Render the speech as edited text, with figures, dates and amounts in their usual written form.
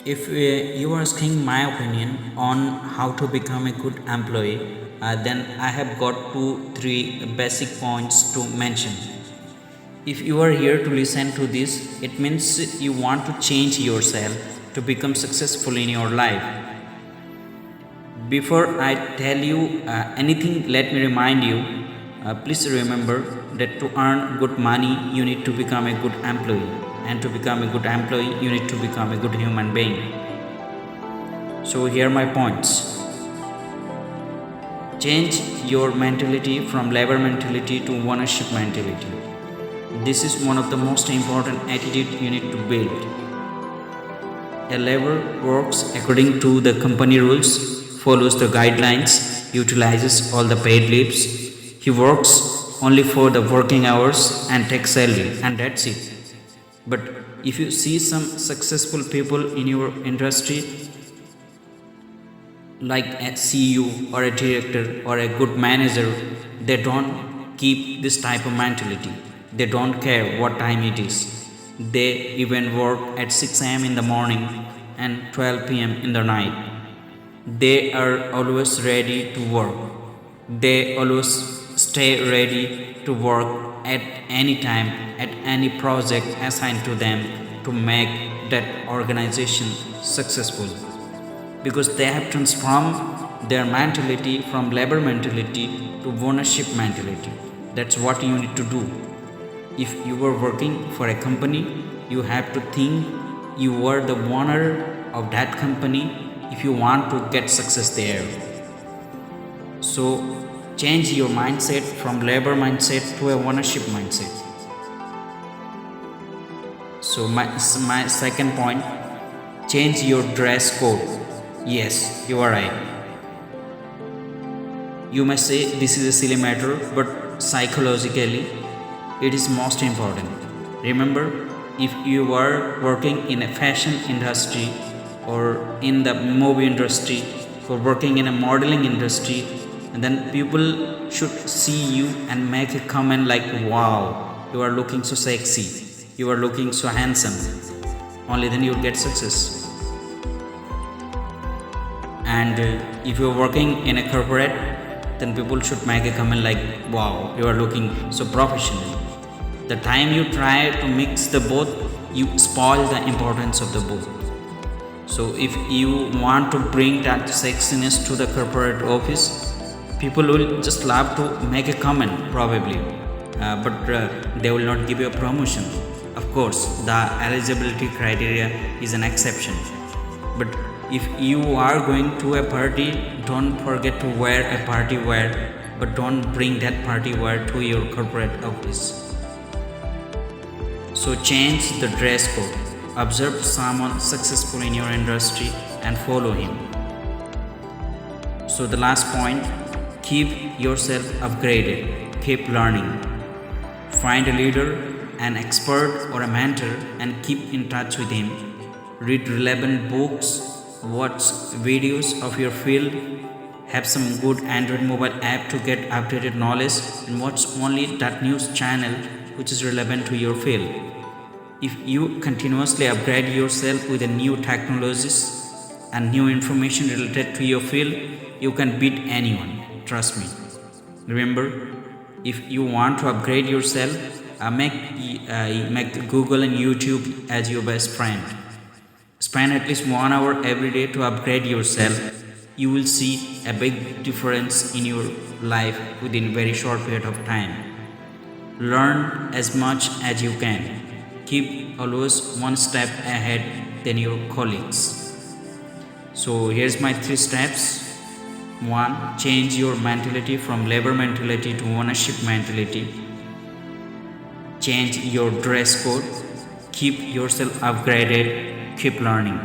If you are asking my opinion on how to become a good employee, then I have got 2 3 basic points to mention. If you are here to listen to this, it means you want to change yourself to become successful in your life. Before I tell you anything, let me remind you, please remember that to earn good money, you need to become a good employee. And to become a good employee, you need to become a good human being. So, here are my points. Change your mentality from labor mentality to ownership mentality. This is one of the most important attitude you need to build. A laborer works according to the company rules, follows the guidelines, utilizes all the paid leaves. He works only for the working hours and takes salary, and that's it. But if you see some successful people in your industry, like a CEO or a director or a good manager, they don't keep this type of mentality. They don't care what time it is. They even work at 6 a.m. in the morning and 12 p.m. in the night. They are always ready to work. They always stay ready to work at any time, at any project assigned to them to make that organization successful. Because they have transformed their mentality from labor mentality to ownership mentality. That's what you need to do. If you are working for a company, you have to think you are the owner of that company if you want to get success there. So change your mindset from labor mindset to a ownership mindset. So my second point, change your dress code. Yes, you are right. You may say this is a silly matter, but psychologically, it is most important. Remember, if you are working in a fashion industry or in the movie industry or working in a modeling industry, and then people should see you and make a comment like, wow, you are looking so sexy, you are looking so handsome. Only then you'll get success. And if you're working in a corporate, then people should make a comment like, wow, you are looking so professional. The time you try to mix the both, you spoil the importance of the both. So if you want to bring that sexiness to the corporate office, people will just love to make a comment probably, but they will not give you a promotion. Of course, the eligibility criteria is an exception. But if you are going to a party, don't forget to wear a party wear, but don't bring that party wear to your corporate office. So change the dress code. Observe someone successful in your industry and follow him. So the last point, keep yourself upgraded. Keep learning. Find a leader, an expert or a mentor and keep in touch with him. Read relevant books, watch videos of your field, have some good Android mobile app to get updated knowledge, and watch only that news channel which is relevant to your field. If you continuously upgrade yourself with the new technologies and new information related to your field, you can beat anyone. Trust me. Remember, if you want to upgrade yourself, make Google and YouTube as your best friend. Spend at least 1 hour every day to upgrade yourself. You will see a big difference in your life within a very short period of time. Learn as much as you can. Keep always one step ahead than your colleagues. So here's my 3 steps. 1. Change your mentality from labor mentality to ownership mentality. Change your dress code. Keep yourself upgraded. Keep learning.